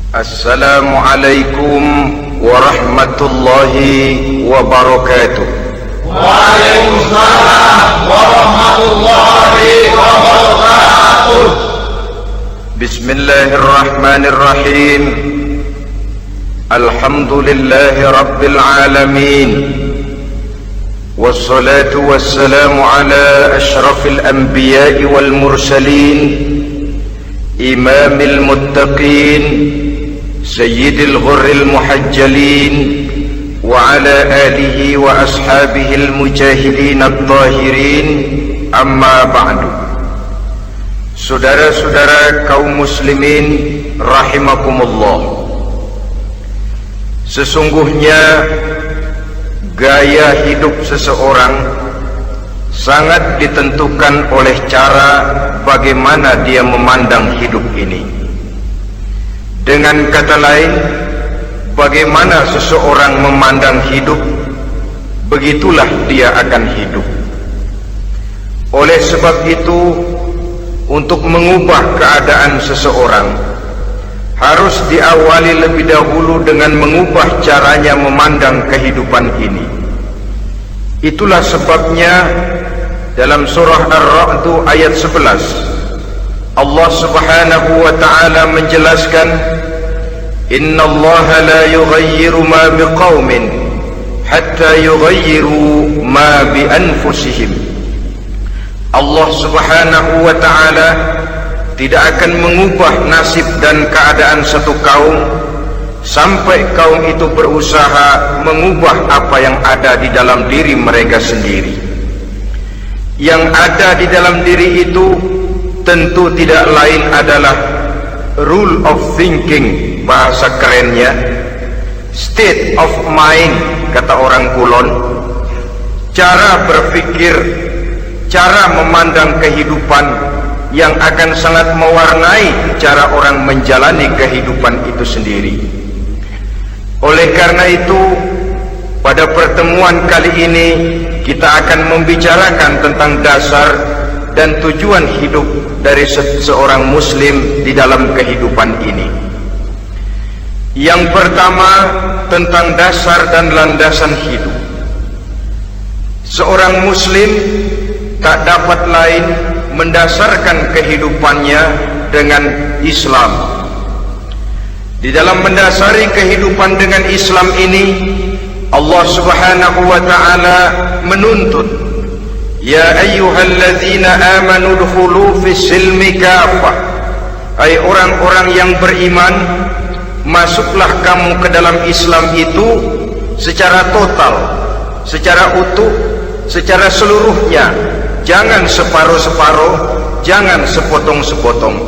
Assalamualaikum warahmatullahi wabarakatuh. Waalaikumsalam warahmatullahi wabarakatuh. Bismillahirrahmanirrahim. Alhamdulillahi rabbil alamin. Wassalatu wassalamu ala ashrafil anbiya'i wal mursalin, imamil muttaqin, sayyidil ghurril muhajjalin, wa ala alihi wa ashabihil mujahidin at-tahirin, amma ba'du. Saudara-saudara kaum muslimin rahimakumullah, sesungguhnya gaya hidup seseorang sangat ditentukan oleh cara bagaimana dia memandang hidup ini. Dengan kata lain, bagaimana seseorang memandang hidup, begitulah dia akan hidup. Oleh sebab itu, untuk mengubah keadaan seseorang harus diawali lebih dahulu dengan mengubah caranya memandang kehidupan ini. Itulah sebabnya dalam surah Ar-Ra'd ayat 11 Allah Subhanahu wa ta'ala menjelaskan, Innallaha la yughayyiru ma biqaumin hatta yughayyiru ma bi anfusihim. Allah Subhanahu wa ta'ala tidak akan mengubah nasib dan keadaan satu kaum sampai kaum itu berusaha mengubah apa yang ada di dalam diri mereka sendiri. Yang ada di dalam diri itu tentu tidak lain adalah rule of thinking, bahasa kerennya state of mind, kata orang Kulon, cara berpikir, cara memandang kehidupan yang akan sangat mewarnai cara orang menjalani kehidupan itu sendiri. Oleh karena itu, pada pertemuan kali ini kita akan membicarakan tentang dasar dan tujuan hidup dari seorang muslim di dalam kehidupan ini. Yang pertama, tentang dasar dan landasan hidup. Seorang muslim tak dapat lain mendasarkan kehidupannya dengan Islam. Di dalam mendasari kehidupan dengan Islam ini, Allah Subhanahu wa ta'ala menuntut, Ya ayyuhalladzina amanu dkhulu fis silmi kafah. Hai orang-orang yang beriman, masuklah kamu ke dalam Islam itu secara total, secara utuh, secara seluruhnya. Jangan separuh-separuh, jangan sepotong-sepotong.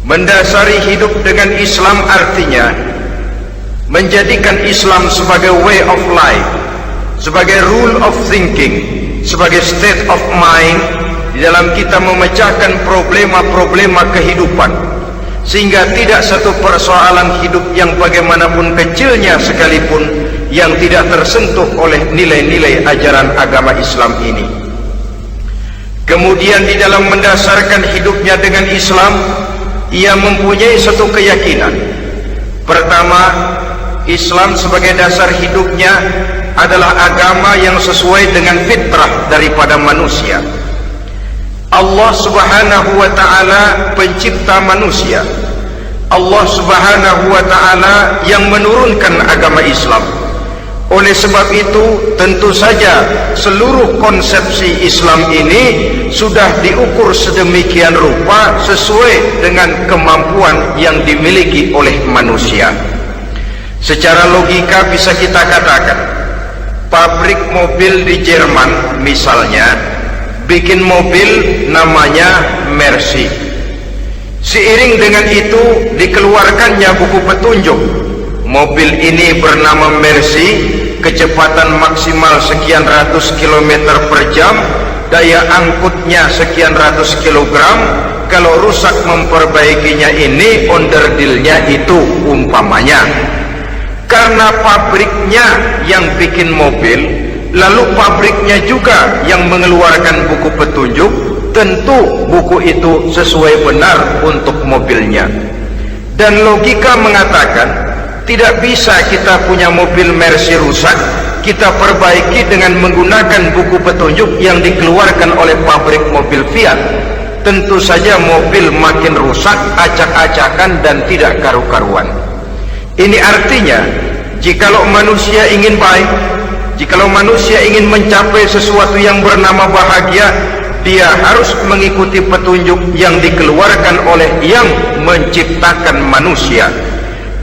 Mendasari hidup dengan Islam artinya menjadikan Islam sebagai way of life, sebagai rule of thinking, sebagai state of mind di dalam kita memecahkan problema-problema kehidupan, sehingga tidak satu persoalan hidup yang bagaimanapun kecilnya sekalipun yang tidak tersentuh oleh nilai-nilai ajaran agama Islam ini. Kemudian di dalam mendasarkan hidupnya dengan Islam, ia mempunyai satu keyakinan. Pertama, Islam sebagai dasar hidupnya adalah agama yang sesuai dengan fitrah daripada manusia. Allah Subhanahu wa ta'ala pencipta manusia. Allah Subhanahu wa ta'ala yang menurunkan agama Islam. Oleh sebab itu, tentu saja seluruh konsepsi Islam ini sudah diukur sedemikian rupa sesuai dengan kemampuan yang dimiliki oleh manusia. Secara logika bisa kita katakan, pabrik mobil di Jerman misalnya bikin mobil namanya Mercy. Seiring dengan itu dikeluarkannya buku petunjuk. Mobil ini bernama Mercy, kecepatan maksimal sekian ratus kilometer per jam, daya angkutnya sekian ratus kilogram. Kalau rusak memperbaikinya ini onderdilnya itu umpamanya. Karena pabriknya yang bikin mobil, lalu pabriknya juga yang mengeluarkan buku petunjuk, tentu buku itu sesuai benar untuk mobilnya. Dan logika mengatakan tidak bisa kita punya mobil Mercy rusak kita perbaiki dengan menggunakan buku petunjuk yang dikeluarkan oleh pabrik mobil Fiat. Tentu saja mobil makin rusak, acak-acakan dan tidak karu-karuan. Ini artinya jikalau manusia ingin baik, jikalau manusia ingin mencapai sesuatu yang bernama bahagia, dia harus mengikuti petunjuk yang dikeluarkan oleh yang menciptakan manusia.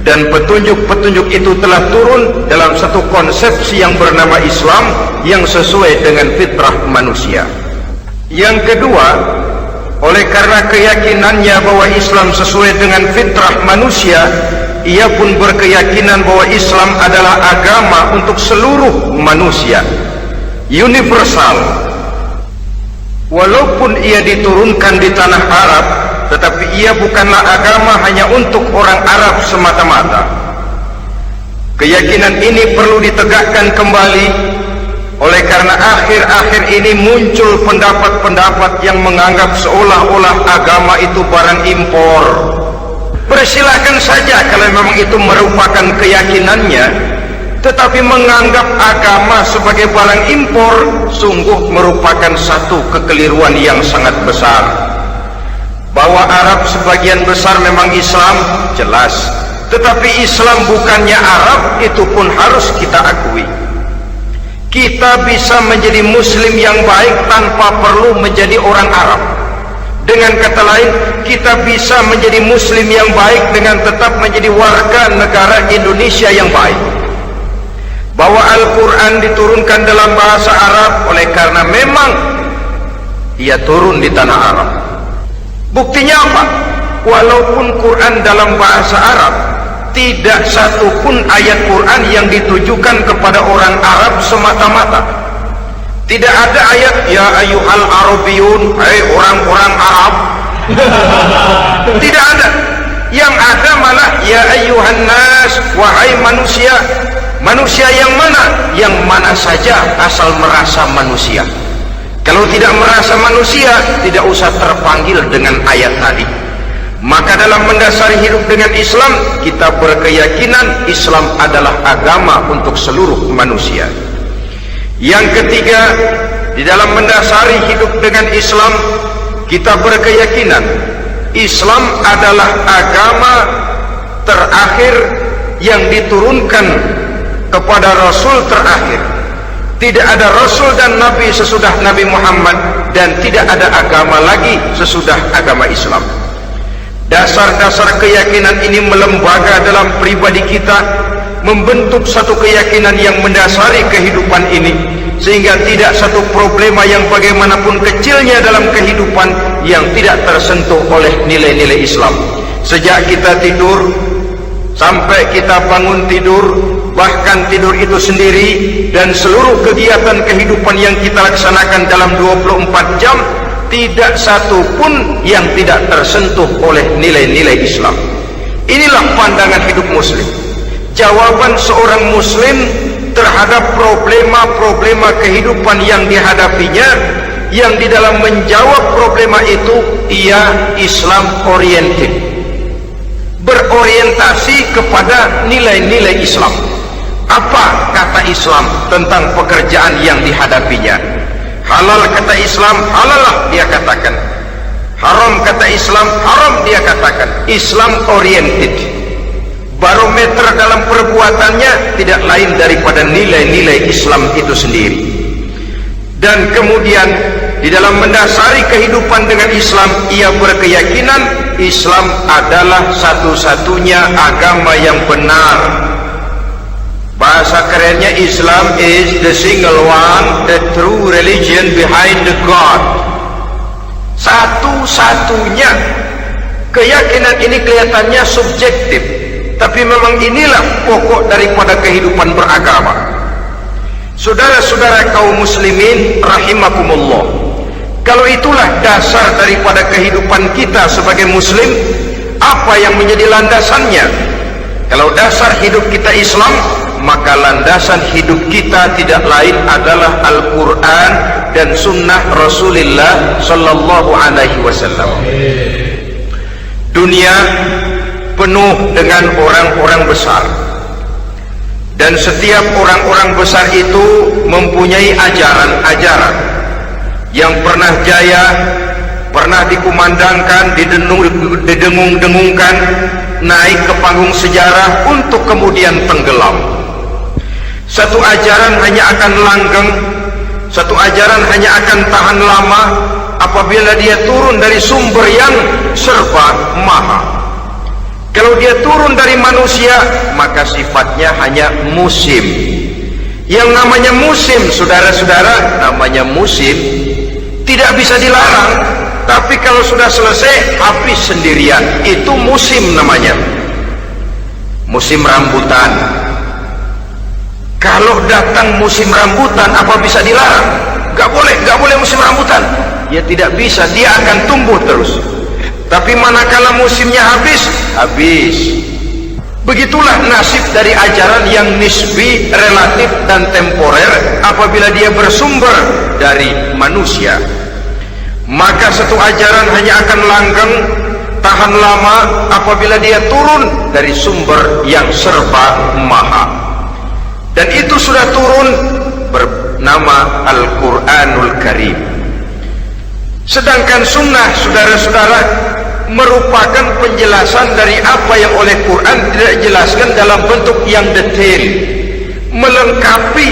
Dan petunjuk-petunjuk itu telah turun dalam satu konsepsi yang bernama Islam yang sesuai dengan fitrah manusia. Yang kedua, oleh karena keyakinannya bahwa Islam sesuai dengan fitrah manusia, ia pun berkeyakinan bahwa Islam adalah agama untuk seluruh manusia, universal. Walaupun ia diturunkan di tanah Arab, tetapi ia bukanlah agama hanya untuk orang Arab semata-mata. Keyakinan ini perlu ditegakkan kembali, oleh karena akhir-akhir ini muncul pendapat-pendapat yang menganggap seolah-olah agama itu barang impor. Persilahkan saja kalau memang itu merupakan keyakinannya, tetapi menganggap agama sebagai barang impor sungguh merupakan satu kekeliruan yang sangat besar. Bahwa Arab sebagian besar memang Islam, jelas, tetapi Islam bukannya Arab, itu pun harus kita akui. Kita bisa menjadi muslim yang baik tanpa perlu menjadi orang Arab. Dengan kata lain, kita bisa menjadi muslim yang baik dengan tetap menjadi warga negara Indonesia yang baik. Bahwa Al-Quran diturunkan dalam bahasa Arab oleh karena memang ia turun di tanah Arab. Buktinya apa? Walaupun Quran dalam bahasa Arab, tidak satu pun ayat Quran yang ditujukan kepada orang Arab semata-mata. Tidak ada ayat ya ayyuhal arabiyun, hai orang-orang Arab. Tidak ada. Yang ada malah ya ayyuhan nas, wahai manusia. Manusia yang mana? Yang mana saja asal merasa manusia. Kalau tidak merasa manusia, tidak usah terpanggil dengan ayat tadi. Maka dalam mendasari hidup dengan Islam, kita berkeyakinan Islam adalah agama untuk seluruh manusia. Yang ketiga, di dalam mendasari hidup dengan Islam, kita berkeyakinan Islam adalah agama terakhir yang diturunkan kepada Rasul terakhir. Tidak ada Rasul dan Nabi sesudah Nabi Muhammad, dan tidak ada agama lagi sesudah agama Islam. Dasar-dasar keyakinan ini melembaga dalam pribadi kita, membentuk satu keyakinan yang mendasari kehidupan ini, sehingga tidak satu problema yang bagaimanapun kecilnya dalam kehidupan yang tidak tersentuh oleh nilai-nilai Islam. Sejak kita tidur sampai kita bangun tidur, bahkan tidur itu sendiri, dan seluruh kegiatan kehidupan yang kita laksanakan dalam 24 jam, tidak satu pun yang tidak tersentuh oleh nilai-nilai Islam. Inilah pandangan hidup muslim. Jawaban seorang muslim terhadap problema-problema kehidupan yang dihadapinya, yang di dalam menjawab problema itu ia Islam oriented, berorientasi kepada nilai-nilai Islam. Apa kata Islam tentang pekerjaan yang dihadapinya? Halal kata Islam, halallah dia katakan. Haram kata Islam, haram dia katakan. Islam oriented. Barometer dalam perbuatannya tidak lain daripada nilai-nilai Islam itu sendiri. Dan kemudian di dalam mendasari kehidupan dengan Islam, ia berkeyakinan Islam adalah satu-satunya agama yang benar. Bahasa kerennya, Islam is the single one, the true religion behind the God. Satu-satunya. Keyakinan ini kelihatannya subjektif, tapi memang inilah pokok daripada kehidupan beragama. Saudara-saudara kaum muslimin rahimakumullah, kalau itulah dasar daripada kehidupan kita sebagai muslim, apa yang menjadi landasannya? Kalau dasar hidup kita Islam, maka landasan hidup kita tidak lain adalah Al-Quran dan Sunnah Rasulullah Sallallahu Alaihi Wasallam. Dunia penuh dengan orang-orang besar, dan setiap orang-orang besar itu mempunyai ajaran-ajaran yang pernah jaya, pernah dikumandangkan, didengung-dengungkan, naik ke panggung sejarah untuk kemudian tenggelam. Satu ajaran hanya akan langgeng, satu ajaran hanya akan tahan lama apabila dia turun dari sumber yang serba maha. Kalau dia turun dari manusia, maka sifatnya hanya musim. Yang namanya musim, saudara-saudara, namanya musim tidak bisa dilarang. Tapi kalau sudah selesai, habis sendirian. Itu musim namanya. Musim rambutan. Kalau datang musim rambutan, apa bisa dilarang? Gak boleh musim rambutan. Ya tidak bisa, dia akan tumbuh terus. Tapi manakala musimnya habis, habis. Begitulah nasib dari ajaran yang nisbi, relatif, dan temporer apabila dia bersumber dari manusia. Maka satu ajaran hanya akan langgeng, tahan lama apabila dia turun dari sumber yang serba maha. Dan itu sudah turun bernama Al-Quranul Karim. Sedangkan sunnah, saudara-saudara, merupakan penjelasan dari apa yang oleh Quran tidak dijelaskan dalam bentuk yang detail, melengkapi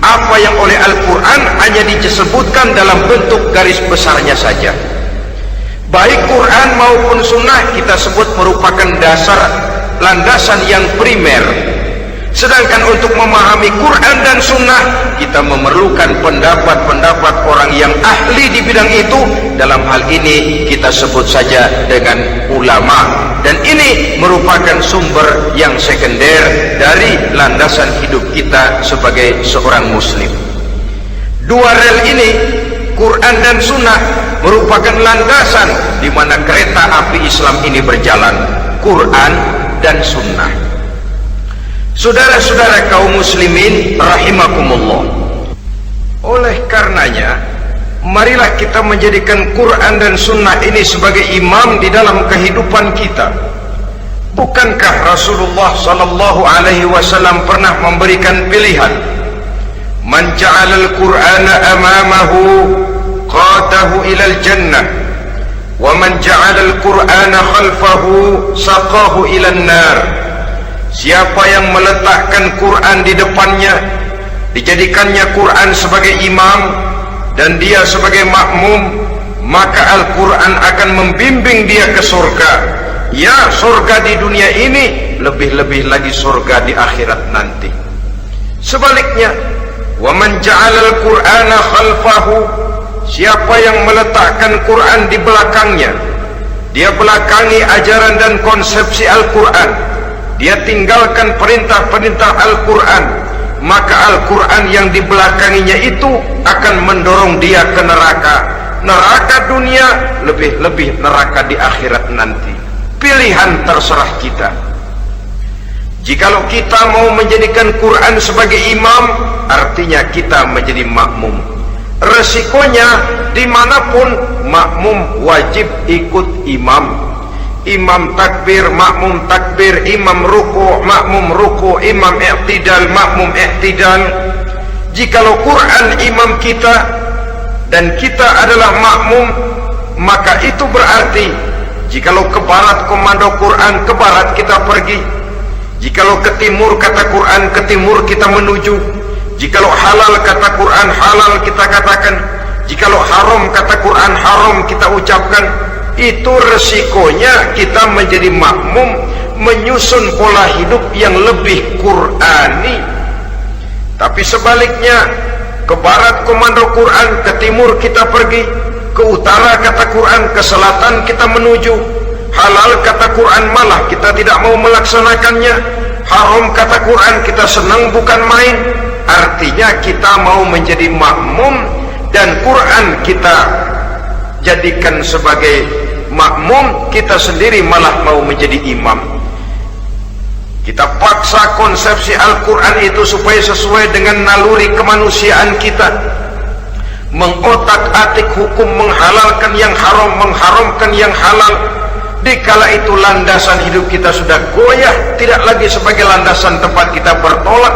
apa yang oleh Al-Quran hanya disebutkan dalam bentuk garis besarnya saja. Baik Quran maupun sunnah kita sebut merupakan dasar, landasan yang primer. Sedangkan untuk memahami Quran dan sunnah, kita memerlukan pendapat-pendapat orang yang ahli di bidang itu. Dalam hal ini kita sebut saja dengan ulama. Dan ini merupakan sumber yang sekunder dari landasan hidup kita sebagai seorang muslim. Dua rel ini, Quran dan sunnah, merupakan landasan di mana kereta api Islam ini berjalan. Quran dan sunnah. Saudara-saudara kaum muslimin rahimakumullah, oleh karenanya marilah kita menjadikan Quran dan sunnah ini sebagai imam di dalam kehidupan kita. Bukankah Rasulullah sallallahu alaihi wasallam pernah memberikan pilihan, man ja'alal Qur'ana amamahu qatahu ilal jannah wa man ja'alal Qur'ana khalfahu saqahu ilan nar. Siapa yang meletakkan Quran di depannya, dijadikannya Quran sebagai imam dan dia sebagai makmum, maka Al-Quran akan membimbing dia ke surga. Ya, surga di dunia ini, lebih-lebih lagi surga di akhirat nanti. Sebaliknya, wa man ja'alal Qur'ana khalfahu, siapa yang meletakkan Quran di belakangnya, dia belakangi ajaran dan konsepsi Al-Quran, dia tinggalkan perintah-perintah Al-Quran, maka Al-Quran yang di belakanginya itu akan mendorong dia ke neraka. Neraka dunia, lebih-lebih neraka di akhirat nanti. Pilihan terserah kita. Jikalau kita mau menjadikan Quran sebagai imam, artinya kita menjadi makmum. Resikonya dimanapun, makmum wajib ikut imam. Imam takbir, makmum takbir, imam ruku, makmum ruku, imam i'tidal, makmum i'tidal. Jikalau Quran imam kita dan kita adalah makmum, maka itu berarti jikalau ke barat komando Quran, ke barat kita pergi. Jikalau ke timur kata Quran, ke timur kita menuju. Jikalau halal kata Quran, halal kita katakan. Jikalau haram kata Quran, haram kita ucapkan. Itu resikonya kita menjadi makmum, menyusun pola hidup yang lebih Qurani. Tapi sebaliknya, ke barat komando Quran, ke timur kita pergi, ke utara kata Quran, ke selatan kita menuju. Halal kata Quran, malah kita tidak mau melaksanakannya. Haram kata Quran, kita senang bukan main. Artinya kita mau menjadi makmum, dan Quran kita jadikan sebagai makmum, kita sendiri malah mau menjadi imam. Kita paksa konsepsi Al-Quran itu supaya sesuai dengan naluri kemanusiaan kita, mengotak-atik hukum, menghalalkan yang haram, mengharamkan yang halal, Dikala itu landasan hidup kita sudah goyah, tidak lagi sebagai landasan tempat kita bertolak,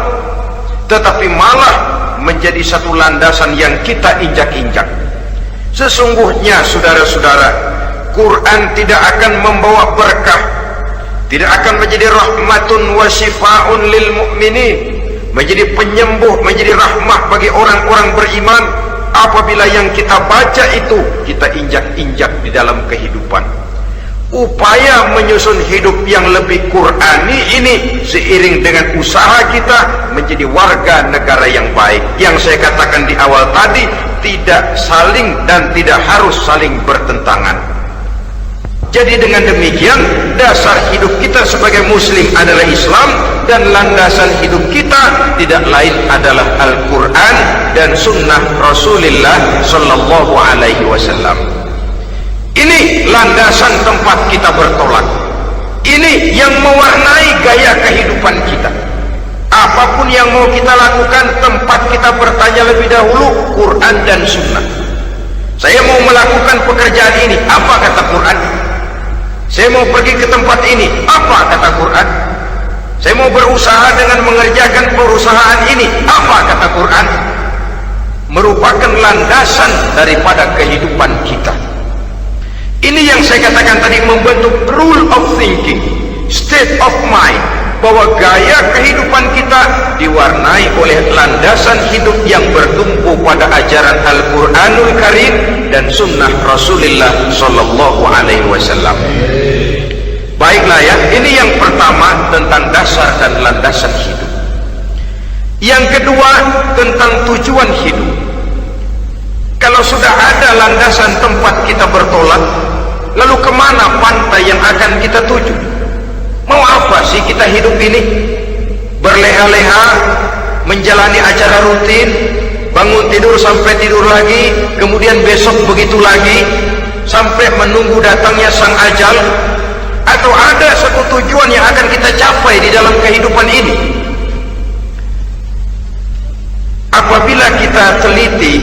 tetapi malah menjadi satu landasan yang kita injak-injak. Sesungguhnya saudara-saudara, Quran tidak akan membawa berkah, tidak akan menjadi rahmatun wa syifaun lil mu'minin, menjadi penyembuh, menjadi rahmah bagi orang-orang beriman apabila yang kita baca itu kita injak-injak di dalam kehidupan. Upaya menyusun hidup yang lebih Qurani ini seiring dengan usaha kita menjadi warga negara yang baik, yang saya katakan di awal tadi, tidak saling dan tidak harus saling bertentangan. Jadi dengan demikian dasar hidup kita sebagai muslim adalah Islam, dan landasan hidup kita tidak lain adalah Al-Quran dan sunnah Rasulullah Sallallahu Alaihi Wasallam. Ini landasan tempat kita bertolak. Ini yang mewarnai gaya kehidupan kita. Apapun yang mau kita lakukan, tempat kita bertanya lebih dahulu Quran dan sunnah. Saya mau melakukan pekerjaan ini, apa kata Quran? Saya mau pergi ke tempat ini, apa kata Quran? Saya mau berusaha dengan mengerjakan perusahaan ini, apa kata Quran? Merupakan landasan daripada kehidupan kita. Ini yang saya katakan tadi, membentuk rule of thinking, state of mind, bahwa gaya kehidupan kita diwarnai oleh landasan hidup yang bertumpu pada ajaran Al-Quranul Karim dan sunnah Rasulullah Sallallahu Alaihi Wasallam. Baiklah ya, ini yang pertama tentang dasar dan landasan hidup. Yang kedua tentang tujuan hidup. Kalau sudah ada landasan tempat kita bertolak, lalu kemana pantai yang akan kita tuju? Mau apa sih kita hidup ini? Berleha-leha, menjalani acara rutin, bangun tidur sampai tidur lagi, kemudian besok begitu lagi, sampai menunggu datangnya sang ajal? Atau ada satu tujuan yang akan kita capai di dalam kehidupan ini? Apabila kita teliti,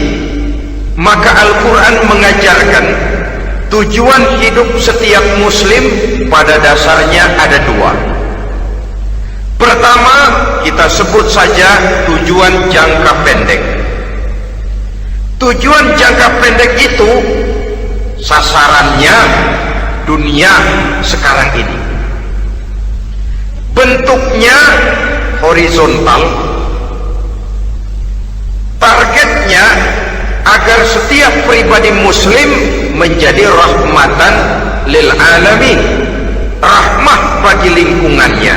maka Al-Quran mengajarkan tujuan hidup setiap muslim pada dasarnya ada dua. Pertama, kita sebut saja tujuan jangka pendek. Tujuan jangka pendek itu sasarannya dunia sekarang ini. Bentuknya horizontal, targetnya agar setiap pribadi muslim menjadi rahmatan lil alamin, rahmah bagi lingkungannya.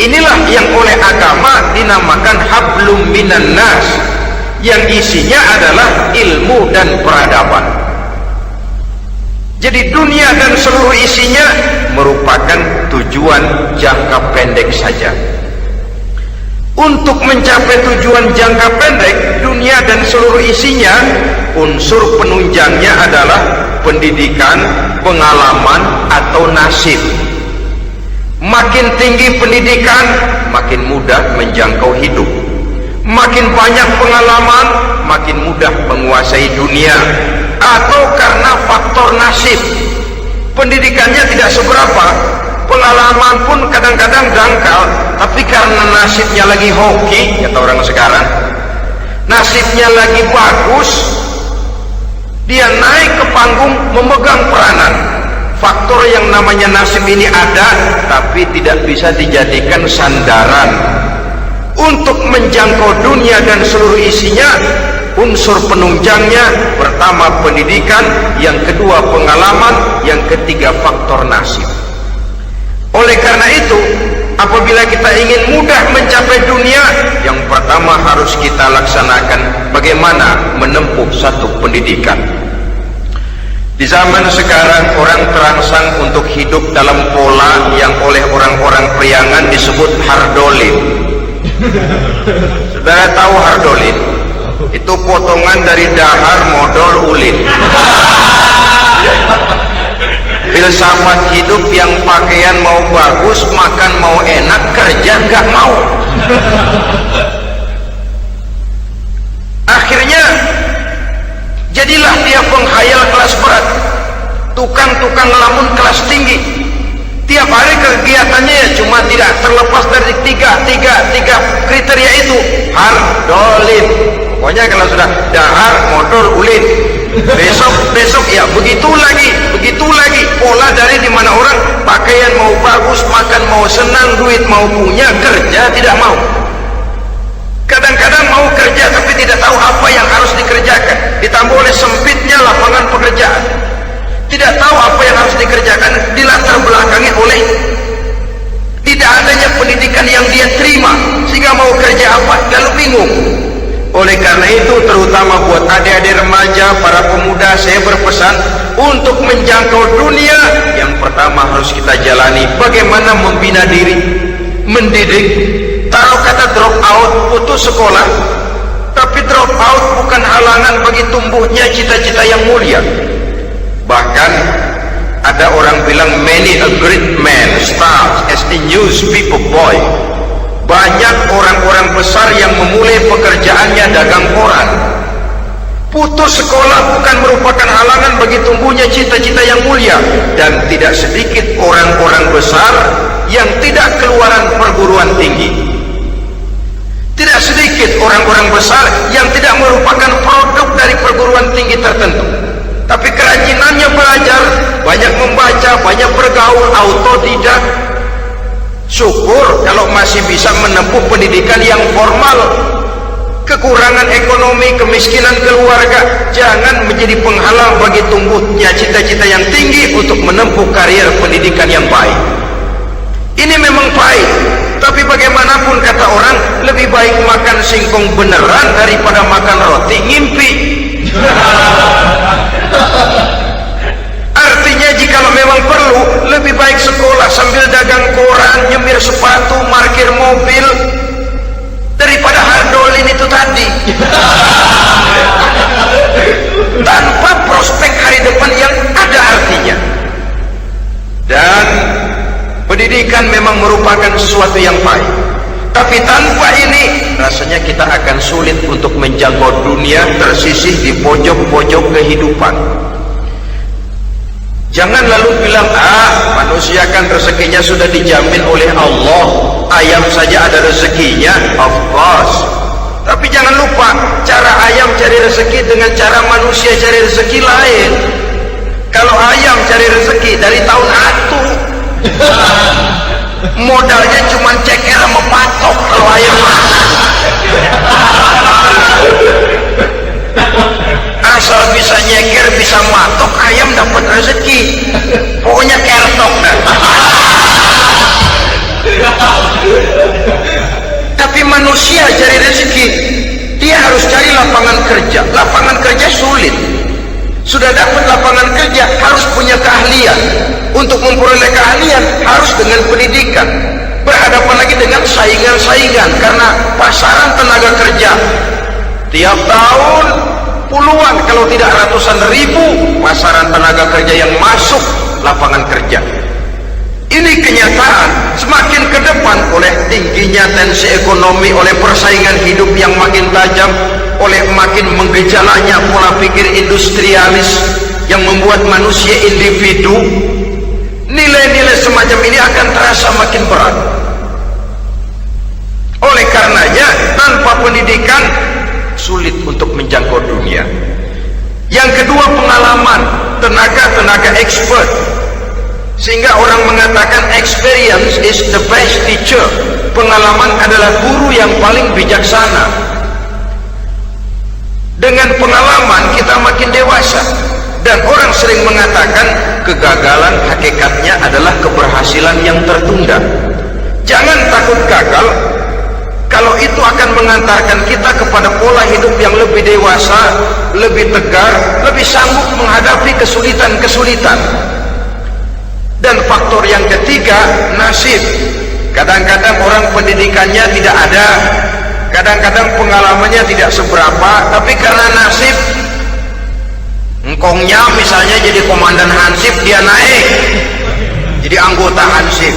Inilah yang oleh agama dinamakan hablum minan nas, yang isinya adalah ilmu dan peradaban. Jadi dunia dan seluruh isinya merupakan tujuan jangka pendek saja. Untuk mencapai tujuan jangka pendek, dunia dan seluruh isinya, unsur penunjangnya adalah pendidikan, pengalaman, atau nasib. Makin tinggi pendidikan, makin mudah menjangkau hidup. Makin banyak pengalaman, makin mudah menguasai dunia. Atau karena faktor nasib, pendidikannya tidak seberapa, pengalaman pun kadang-kadang dangkal, tapi karena nasibnya lagi hoki, kata orang sekarang, nasibnya lagi bagus, dia naik ke panggung memegang peranan. Faktor yang namanya nasib ini ada, tapi tidak bisa dijadikan sandaran. Untuk menjangkau dunia dan seluruh isinya, unsur penunjangnya pertama pendidikan, yang kedua pengalaman, yang ketiga faktor nasib. Oleh karena itu, apabila kita ingin mudah mencapai dunia, yang pertama harus kita laksanakan bagaimana menempuh satu pendidikan. Di zaman sekarang orang terangsang untuk hidup dalam pola yang oleh orang-orang priangan disebut hardolin. Saudara tahu hardolin? Itu potongan dari dahar modal ulin. Filsafat hidup yang pakaian mau bagus, makan mau enak, kerja nggak mau. Akhirnya jadilah dia penghayal kelas berat, tukang-tukang ngelamun kelas tinggi. sulit. Besok ya begitu lagi. Pola dari dimana orang pakaian mau bagus, makan mau senang, duit mau punya, kerja tidak mau. Kadang-kadang mau kerja tapi tidak tahu apa yang harus dikerjakan, ditambah oleh sempitnya lapangan pekerjaan, tidak tahu apa yang harus dikerjakan, dilatar belakangi oleh tidak adanya pendidikan yang dia terima, sehingga mau kerja apa lalu bingung. Oleh karena itu, terutama buat adik-adik remaja, para pemuda, saya berpesan untuk menjangkau dunia, yang pertama harus kita jalani bagaimana membina diri, mendidik. Taruh kata drop out, putus sekolah, tapi drop out bukan halangan bagi tumbuhnya cita-cita yang mulia. Bahkan ada orang bilang many a great man starts as a newspaper boy. Banyak orang-orang besar yang memulai pekerjaannya dagang koran. Putus sekolah bukan merupakan halangan bagi tumbuhnya cita-cita yang mulia, dan tidak sedikit orang-orang besar yang tidak keluaran perguruan tinggi. Tidak sedikit orang-orang besar yang tidak merupakan produk dari perguruan tinggi tertentu, tapi kerajinannya belajar, banyak membaca, banyak bergaul, autodidak. Syukur kalau masih bisa menempuh pendidikan yang formal. Kekurangan ekonomi, kemiskinan keluarga jangan menjadi penghalang bagi tumbuhnya cita-cita yang tinggi untuk menempuh karier pendidikan yang baik. Ini memang baik, tapi bagaimanapun kata orang, lebih baik makan singkong beneran daripada makan roti ngimpi. Artinya jikalau memang perlu, lebih baik sekolah sambil dagang koran, nyemir sepatu, parkir mobil, daripada hardolin itu tadi. Tanpa prospek hari depan yang ada artinya. Dan pendidikan memang merupakan sesuatu yang baik, tapi tanpa ini rasanya kita akan sulit untuk menjangkau dunia, tersisih di pojok-pojok kehidupan. Jangan lalu bilang, manusia kan rezekinya sudah dijamin oleh Allah, ayam saja ada rezekinya. Of course, tapi jangan lupa, cara ayam cari rezeki dengan cara manusia cari rezeki lain. Kalau ayam cari rezeki dari tahun atu, modalnya cuma ceker sama patok. Kalau ayam asal bisa nyeker, bisa matok, ayam dapat rezeki. Pokoknya kertok dah. Tapi manusia cari rezeki, dia harus cari lapangan kerja. Lapangan kerja sulit. Sudah dapat lapangan kerja, harus punya keahlian. Untuk memperoleh keahlian harus dengan pendidikan. Berhadapan lagi dengan saingan-saingan, karena pasaran tenaga kerja tiap tahun puluhan kalau tidak ratusan ribu pasaran tenaga kerja yang masuk lapangan kerja. Ini kenyataan. Semakin ke depan, oleh tingginya tensi ekonomi, oleh persaingan hidup yang makin tajam, oleh makin menggejalanya pola pikir industrialis yang membuat manusia individu, nilai-nilai semacam ini akan terasa makin berat. Oleh karenanya, tanpa pendidikan sulit untuk menjangkau dunia. Yang kedua, pengalaman, tenaga expert. Sehingga orang mengatakan experience is the best teacher. Pengalaman adalah guru yang paling bijaksana. Dengan pengalaman kita makin dewasa. Dan orang sering mengatakan kegagalan hakikatnya adalah keberhasilan yang tertunda. Jangan takut gagal, kalau itu akan mengantarkan kita kepada pola hidup yang lebih dewasa, lebih tegar, lebih sanggup menghadapi kesulitan-kesulitan. Dan faktor yang ketiga, nasib. Kadang-kadang orang pendidikannya tidak ada, kadang-kadang pengalamannya tidak seberapa, tapi karena nasib, engkongnya misalnya jadi komandan Hansip, dia naik jadi anggota Hansip.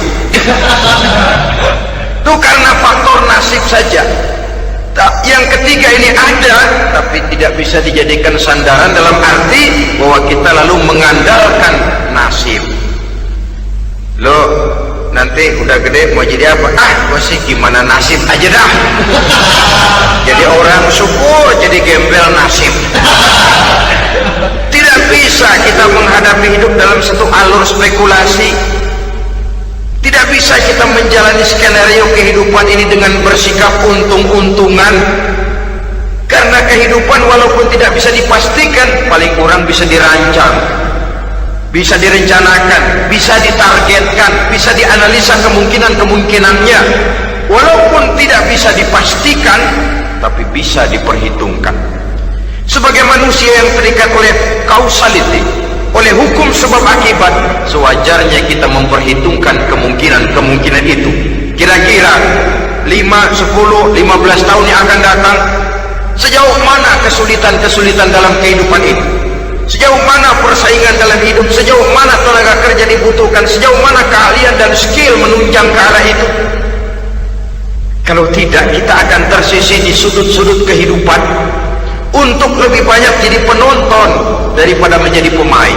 Itu karena faktor nasib saja. Yang ketiga ini ada, tapi tidak bisa dijadikan sandaran dalam arti bahwa kita lalu mengandalkan nasib. Loh, nanti udah gede mau jadi apa? Gue sih gimana nasib aja dah. Jadi orang syukur, jadi gembel nasib. Tidak bisa kita menghadapi hidup dalam satu alur spekulasi. Tidak bisa kita menjalani skenario kehidupan ini dengan bersikap untung-untungan. Karena kehidupan walaupun tidak bisa dipastikan, paling kurang bisa dirancang, bisa direncanakan, bisa ditargetkan, bisa dianalisa kemungkinan-kemungkinannya. Walaupun tidak bisa dipastikan, tapi bisa diperhitungkan. Sebagai manusia yang terikat oleh causality, oleh hukum sebab akibat, sewajarnya kita memperhitungkan kemungkinan-kemungkinan itu. Kira-kira 5, 10, 15 tahun yang akan datang, sejauh mana kesulitan-kesulitan dalam kehidupan itu, sejauh mana persaingan dalam hidup, sejauh mana tenaga kerja dibutuhkan, sejauh mana keahlian dan skill menunjang ke arah itu. Kalau tidak, kita akan tersisih di sudut-sudut kehidupan untuk lebih banyak jadi penonton daripada menjadi pemain.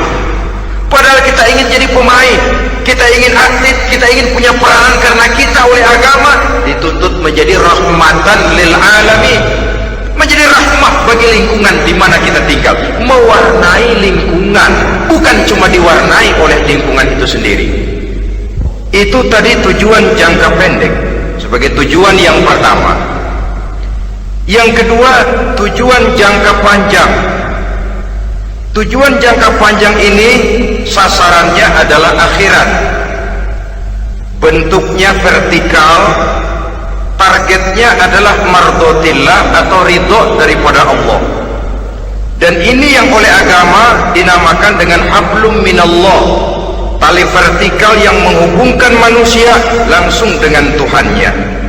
Padahal kita ingin jadi pemain, kita ingin atlet, kita ingin punya peranan, karena kita oleh agama dituntut menjadi rahmatan lil alamin, menjadi rahmat bagi lingkungan di mana kita tinggal, mewarnai lingkungan, bukan cuma diwarnai oleh lingkungan itu sendiri. Itu tadi tujuan jangka pendek sebagai tujuan yang pertama. Yang kedua, tujuan jangka panjang. Tujuan jangka panjang ini sasarannya adalah akhirat. Bentuknya vertikal, targetnya adalah mardotillah atau ridho daripada Allah. Dan ini yang oleh agama dinamakan dengan hablum minallah, tali vertikal yang menghubungkan manusia langsung dengan Tuhannya.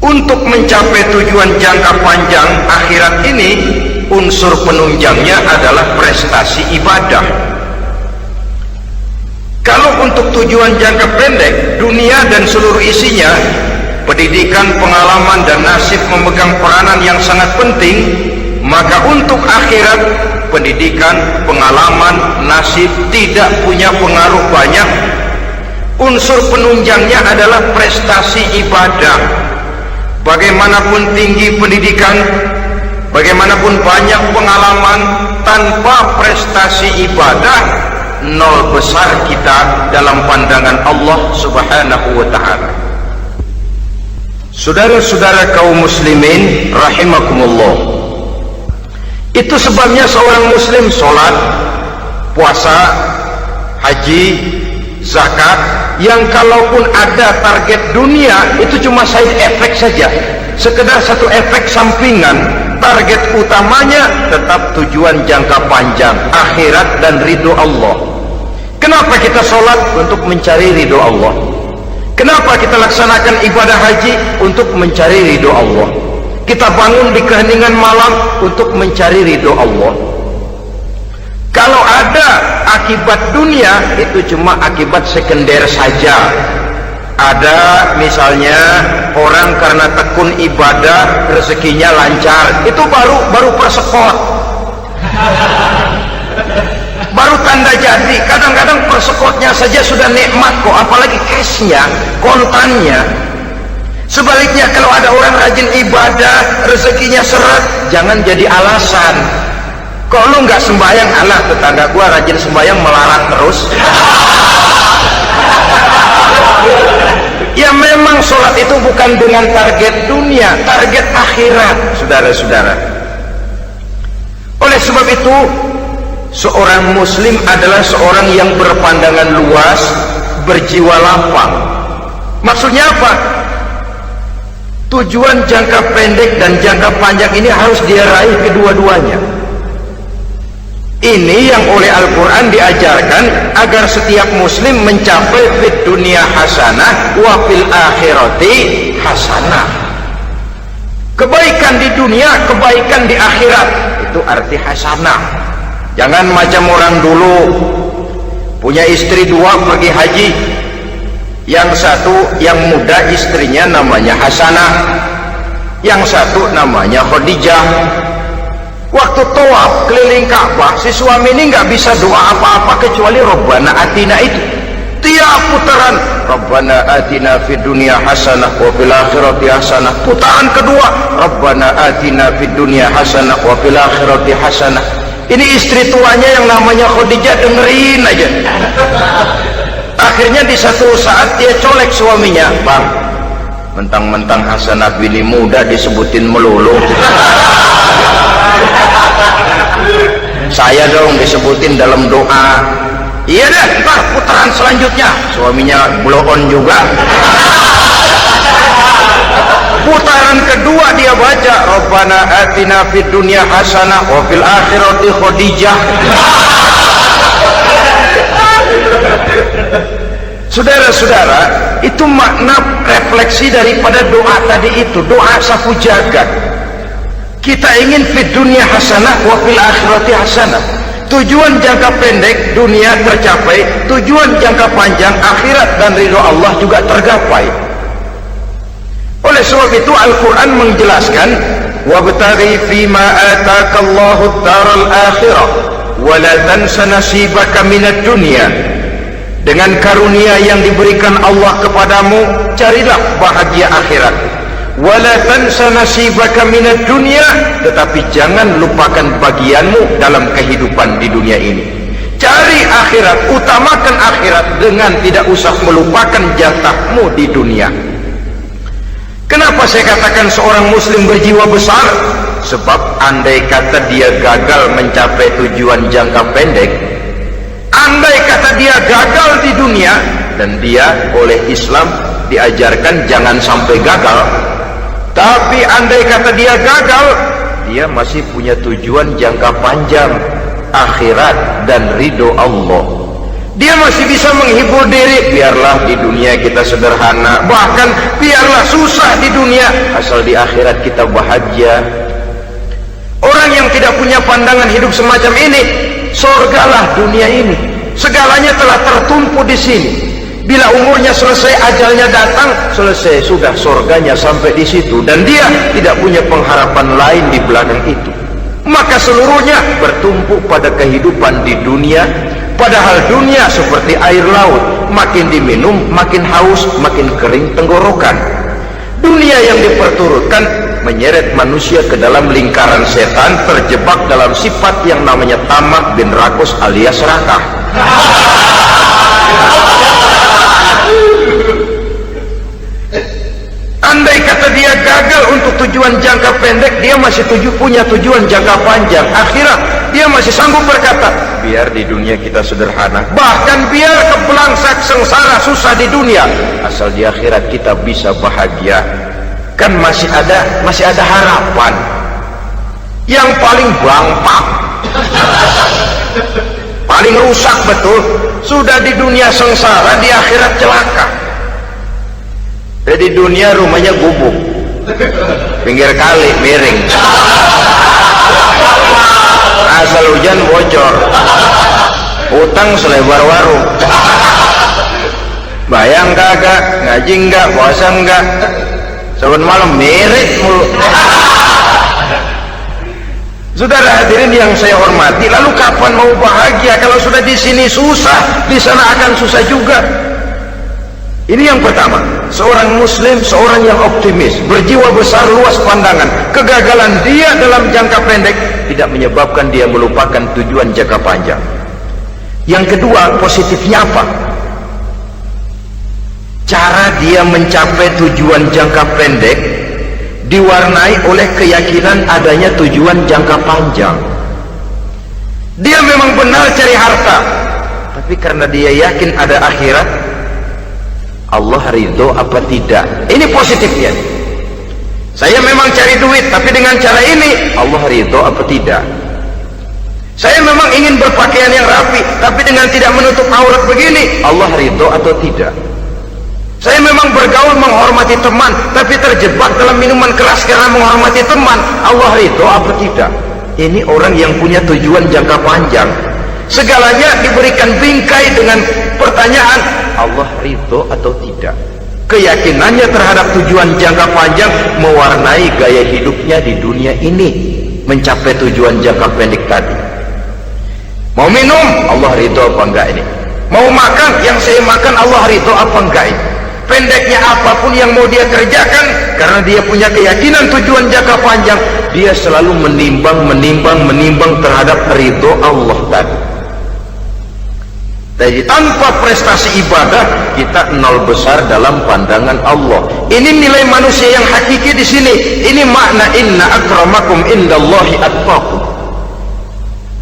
Untuk mencapai tujuan jangka panjang akhirat ini, unsur penunjangnya adalah prestasi ibadah. Kalau untuk tujuan jangka pendek, dunia dan seluruh isinya, pendidikan, pengalaman, dan nasib memegang peranan yang sangat penting, maka untuk akhirat, pendidikan, pengalaman, nasib tidak punya pengaruh banyak. Unsur penunjangnya adalah prestasi ibadah. Bagaimanapun tinggi pendidikan, bagaimanapun banyak pengalaman, tanpa prestasi ibadah, nol besar kita dalam pandangan Allah Subhanahu wa ta'ala. Saudara-saudara kaum muslimin rahimakumullah, itu sebabnya seorang muslim sholat, puasa, haji, zakat, yang kalaupun ada target dunia itu cuma side effect saja, sekedar satu efek sampingan. Target utamanya tetap tujuan jangka panjang, akhirat dan ridho Allah. Kenapa kita sholat? Untuk mencari ridho Allah. Kenapa kita laksanakan ibadah haji? Untuk mencari ridho Allah. Kita bangun di keheningan malam untuk mencari ridho Allah. Kalau ada akibat dunia, itu cuma akibat sekunder saja. Ada misalnya orang karena tekun ibadah rezekinya lancar, itu baru persekot, baru tanda jadi. Kadang-kadang persekotnya saja sudah nikmat kok, apalagi cashnya, kontannya. Sebaliknya kalau ada orang rajin ibadah, rezekinya seret, jangan jadi alasan. Kok lu nggak sembahyang? Alah, tetangga gua rajin sembahyang melarat terus. Ya memang sholat itu bukan dengan target dunia, target akhirat, saudara-saudara. Oleh sebab itu, seorang muslim adalah seorang yang berpandangan luas, berjiwa lapang. Maksudnya apa? Tujuan jangka pendek dan jangka panjang ini harus dia raih kedua-duanya. Ini yang oleh Al-Quran diajarkan agar setiap muslim mencapai fid dunia hasanah wa fil akhirati hasanah. Kebaikan di dunia, kebaikan di akhirat, itu arti hasanah. Jangan macam orang dulu, punya istri dua pergi haji, yang satu yang muda istrinya namanya Hasanah, yang satu namanya Khadijah. Waktu tawaf keliling Ka'bah, si suami ini nggak bisa doa apa-apa kecuali Rabbana Atina itu. tiap putaran Rabbana atina fid dunya hasanah wa fil akhirati hasanah, putaran kedua Rabbana atina fid dunya hasanah wa fil akhirati hasanah. Ini istri tuanya yang namanya Khadijah dengerin aja. Akhirnya di satu saat dia colek suaminya, "Bang, mentang-mentang Hasanah bini muda disebutin melulu, saya dong disebutin dalam doa." "Iya deh, ntar putaran selanjutnya." Suaminya blow on juga. Putaran kedua dia baca Rabbana atina fid dunya hasanah wa fil akhirati Khadijah. Saudara-saudara, itu makna refleksi daripada doa tadi itu, doa sapu jagat. Kita ingin fid dunya hasanah wa fil akhirati hasanah. Tujuan jangka pendek dunia tercapai, tujuan jangka panjang akhirat dan ridho Allah juga tergapai. Oleh sebab itu Al-Quran menjelaskan, wabtaghi fima atakallahu ad-daral akhirah wa la tansa nasibaka minad dunya. Dengan karunia yang diberikan Allah kepadamu, carilah bahagia akhirat. Wa la tansa nasibaka minad dunya, tetapi jangan lupakan bagianmu dalam kehidupan di dunia ini. Cari akhirat, utamakan akhirat dengan tidak usah melupakan jatahmu di dunia. Kenapa saya katakan seorang muslim berjiwa besar? Sebab andai kata dia gagal mencapai tujuan jangka pendek, andai kata dia gagal di dunia, dan dia oleh Islam diajarkan jangan sampai gagal, tapi andai kata dia gagal, dia masih punya tujuan jangka panjang, akhirat dan ridho Allah. Dia masih bisa menghibur diri, biarlah di dunia kita sederhana, bahkan biarlah susah di dunia, asal di akhirat kita bahagia. Orang yang tidak punya pandangan hidup semacam ini, surgalah dunia ini, segalanya telah tertumpu di sini. Bila umurnya selesai, ajalnya datang, selesai sudah, surganya sampai di situ, dan dia tidak punya pengharapan lain di belakang itu. Maka seluruhnya bertumpu pada kehidupan di dunia. Padahal dunia seperti air laut, makin diminum makin haus, makin kering tenggorokan. Dunia yang diperturutkan menyeret manusia ke dalam lingkaran setan, terjebak dalam sifat yang namanya tamak bin rakus alias serakah. Andai kata dia gagal untuk tujuan jangka pendek, dia masih punya tujuan jangka panjang, akhirat. Dia masih sanggup berkata, biar di dunia kita sederhana, bahkan biar kebelangsak sengsara susah di dunia, asal di akhirat kita bisa bahagia. Kan masih ada harapan. Yang paling bangpak, paling rusak betul, sudah di dunia sengsara, di akhirat celaka. Jadi dunia rumahnya gubuk, pinggir kali miring, asal hujan bocor, utang selebar warung. Bayang kagak, ngaji enggak, puasa enggak, saban malam miring mulu. Saudara hadirin yang saya hormati, lalu kapan mau bahagia kalau sudah di sini susah, di sana akan susah juga. Ini yang pertama, seorang muslim, seorang yang optimis, berjiwa besar, luas pandangan. Kegagalan dia dalam jangka pendek tidak menyebabkan dia melupakan tujuan jangka panjang. Yang kedua, positifnya apa? Cara dia mencapai tujuan jangka pendek diwarnai oleh keyakinan adanya tujuan jangka panjang. Dia memang benar cari harta, tapi karena dia yakin ada akhirat, Allah ridho apa tidak? Ini positifnya. Saya memang cari duit, tapi dengan cara ini Allah ridho apa tidak? Saya memang ingin berpakaian yang rapi, tapi dengan tidak menutup aurat begini, Allah ridho atau tidak? Saya memang bergaul menghormati teman, tapi terjebak dalam minuman keras karena menghormati teman, Allah ridho apa tidak? Ini orang yang punya tujuan jangka panjang. Segalanya diberikan bingkai dengan pertanyaan, Allah ridho atau tidak? Keyakinannya terhadap tujuan jangka panjang mewarnai gaya hidupnya di dunia ini, mencapai tujuan jangka pendek tadi. Mau minum, Allah ridho apa enggak ini? Mau makan, yang saya makan Allah ridho apa enggak? Pendeknya apapun yang mau dia kerjakan, karena dia punya keyakinan tujuan jangka panjang, dia selalu menimbang terhadap ridho Allah tadi. Jadi tanpa prestasi ibadah, kita nol besar dalam pandangan Allah. Ini nilai manusia yang hakiki di sini. Ini makna inna akramakum indallahi atqakum.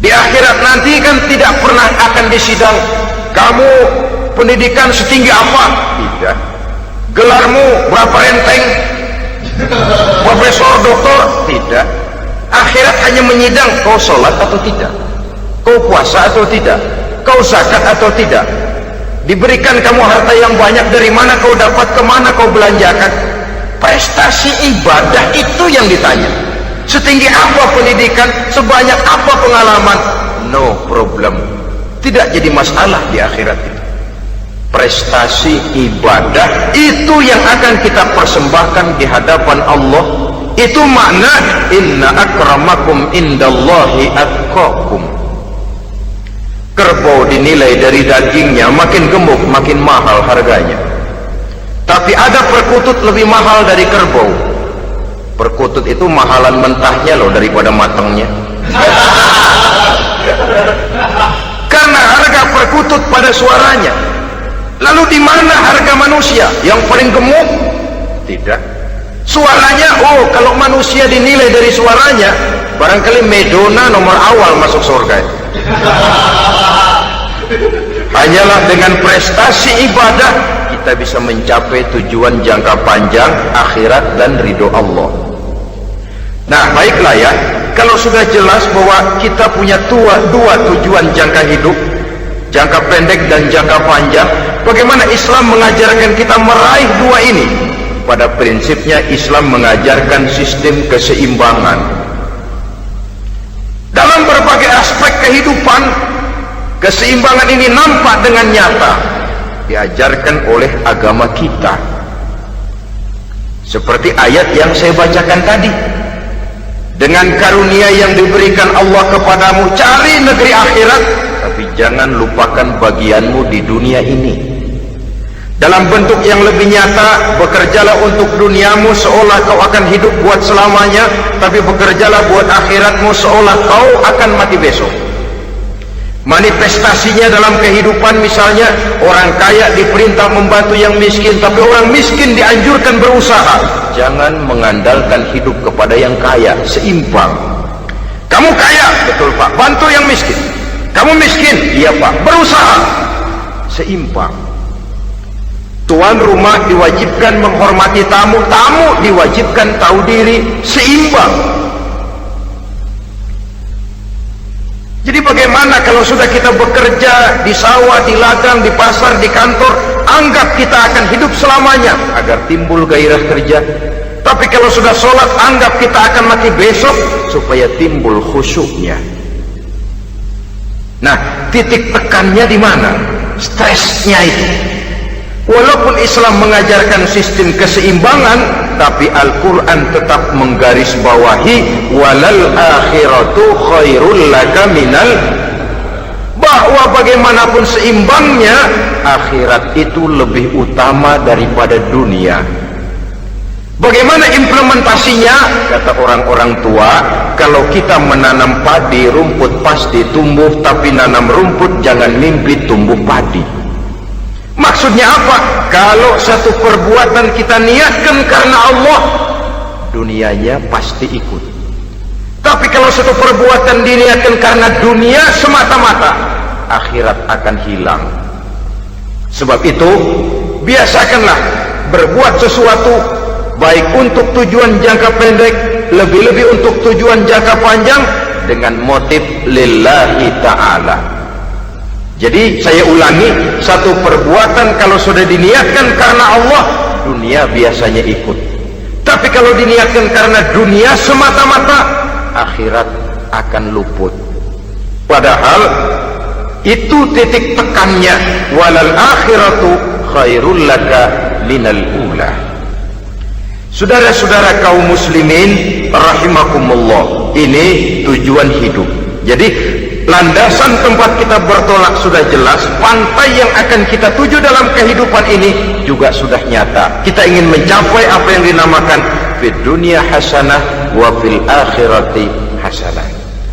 Di akhirat nanti kan tidak pernah akan disidang. Kamu pendidikan setinggi apa? Tidak. Gelarmu berapa renteng? Profesor, doktor? Tidak. Akhirat hanya menyidang kau sholat atau tidak, kau puasa atau tidak, kau zakat atau tidak. Diberikan kamu harta yang banyak, dari mana kau dapat, kemana kau belanjakan. Prestasi ibadah itu yang ditanya. Setinggi apa pendidikan, sebanyak apa pengalaman, no problem, tidak jadi masalah di akhirat itu. Prestasi ibadah itu yang akan kita persembahkan di hadapan Allah. Itu makna inna akramakum indallahi atqakum. Kerbau dinilai dari dagingnya, makin gemuk makin mahal harganya. Tapi ada perkutut lebih mahal dari kerbau. Perkutut itu mahalan mentahnya loh daripada matangnya. Karena harga perkutut pada suaranya. Lalu di mana harga manusia yang paling gemuk? Tidak. Suaranya, oh kalau manusia dinilai dari suaranya, barangkali Madonna nomor awal masuk surga. Hanyalah dengan prestasi ibadah kita bisa mencapai tujuan jangka panjang akhirat dan ridho Allah. Nah baiklah ya, kalau sudah jelas bahwa kita punya dua tujuan jangka hidup, jangka pendek dan jangka panjang, bagaimana Islam mengajarkan kita meraih dua ini? Pada prinsipnya Islam mengajarkan sistem keseimbangan dalam berbagai aspek kehidupan. Keseimbangan ini nampak dengan nyata diajarkan oleh agama kita, seperti ayat yang saya bacakan tadi. Dengan karunia yang diberikan Allah kepadamu, cari negeri akhirat, tapi jangan lupakan bagianmu di dunia ini. Dalam bentuk yang lebih nyata, bekerjalah untuk duniamu seolah kau akan hidup buat selamanya, tapi bekerjalah buat akhiratmu seolah kau akan mati besok. Manifestasinya dalam kehidupan, misalnya orang kaya diperintah membantu yang miskin, tapi orang miskin dianjurkan berusaha. Jangan mengandalkan hidup kepada yang kaya, seimbang. Kamu kaya, betul Pak, bantu yang miskin. Kamu miskin, iya Pak, berusaha, seimbang. Tuan rumah diwajibkan menghormati tamu, tamu diwajibkan tahu diri, seimbang. Jadi bagaimana kalau sudah kita bekerja di sawah, di ladang, di pasar, di kantor, anggap kita akan hidup selamanya agar timbul gairah kerja. Tapi kalau sudah sholat, anggap kita akan mati besok supaya timbul khusyuknya. Nah, titik tekannya di mana? Stresnya itu. Walaupun Islam mengajarkan sistem keseimbangan, tapi Al-Quran tetap menggarisbawahi walal akhiratu khairul laka minal, bahwa bagaimanapun seimbangnya, akhirat itu lebih utama daripada dunia. Bagaimana implementasinya? Kata orang-orang tua, kalau kita menanam padi, rumput pasti tumbuh, tapi nanam rumput jangan mimpi tumbuh padi. Maksudnya apa? Kalau satu perbuatan kita niatkan karena Allah, dunianya pasti ikut. Tapi kalau satu perbuatan diniatkan karena dunia semata-mata, akhirat akan hilang. Sebab itu, biasakanlah berbuat sesuatu, baik untuk tujuan jangka pendek, lebih-lebih untuk tujuan jangka panjang, dengan motif lillahi ta'ala. Jadi saya ulangi, satu perbuatan kalau sudah diniatkan karena Allah, dunia biasanya ikut. Tapi kalau diniatkan karena dunia semata-mata, akhirat akan luput. Padahal itu titik tekannya, walal akhiratu khairul laka minal ula. Saudara-saudara kaum muslimin rahimakumullah, ini tujuan hidup. Jadi landasan tempat kita bertolak sudah jelas, pantai yang akan kita tuju dalam kehidupan ini juga sudah nyata. Kita ingin mencapai apa yang dinamakan fid dunya hasanah wa fil akhirati hasanah.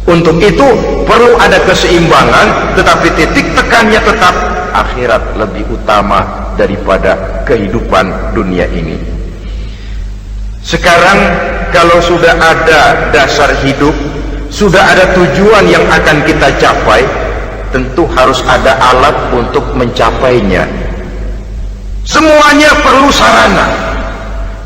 Untuk itu perlu ada keseimbangan, tetapi titik tekannya tetap akhirat lebih utama daripada kehidupan dunia ini. Sekarang kalau sudah ada dasar hidup, sudah ada tujuan yang akan kita capai, tentu harus ada alat untuk mencapainya. Semuanya perlu sarana.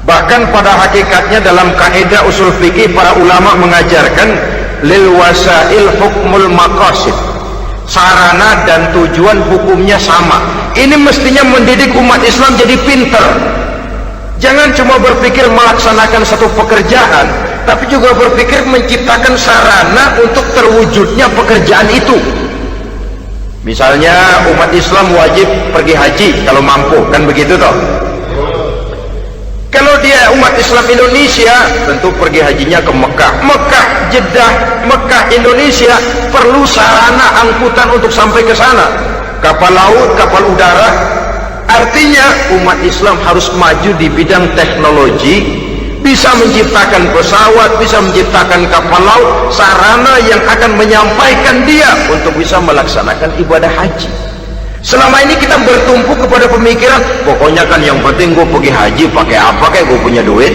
Bahkan pada hakikatnya dalam kaidah usul fikih para ulama mengajarkan lil wasail hukmul maqasid. Sarana dan tujuan hukumnya sama. Ini mestinya mendidik umat Islam jadi pinter. Jangan cuma berpikir melaksanakan satu pekerjaan, tapi juga berpikir menciptakan sarana untuk terwujudnya pekerjaan itu. Misalnya umat Islam wajib pergi haji kalau mampu, kan begitu toh? Kalau dia umat Islam Indonesia, tentu pergi hajinya ke Mekah. Mekah, Jeddah, Mekah, Indonesia perlu sarana angkutan untuk sampai ke sana. Kapal laut, kapal udara. Artinya umat Islam harus maju di bidang teknologi, bisa menciptakan pesawat, bisa menciptakan kapal laut, sarana yang akan menyampaikan dia untuk bisa melaksanakan ibadah haji. Selama ini kita bertumpu kepada pemikiran, pokoknya kan yang penting gue pergi haji pakai apa, kayak gue punya duit.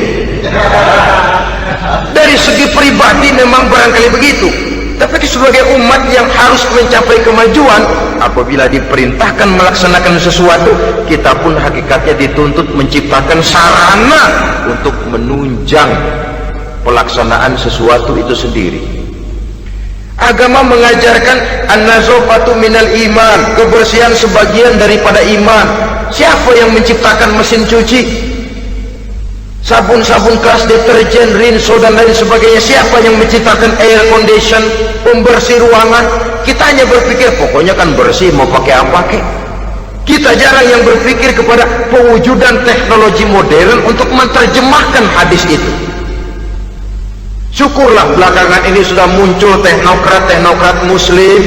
Dari segi pribadi memang barangkali begitu, tapi sebagai umat yang harus mencapai kemajuan, apabila diperintahkan melaksanakan sesuatu, kita pun hakikatnya dituntut menciptakan sarana untuk menunjang pelaksanaan sesuatu itu sendiri. Agama mengajarkan an-nazafatu minal iman, kebersihan sebagian daripada iman. Siapa yang menciptakan mesin cuci, sabun-sabun keras, deterjen, rinso dan lain sebagainya? Siapa yang menciptakan air condition, pembersih ruangan? Kita hanya berpikir pokoknya kan bersih, mau pakai apa kek. Kita jarang yang berpikir kepada pewujudan teknologi modern untuk menerjemahkan hadis itu. Syukurlah belakangan ini sudah muncul teknokrat-teknokrat muslim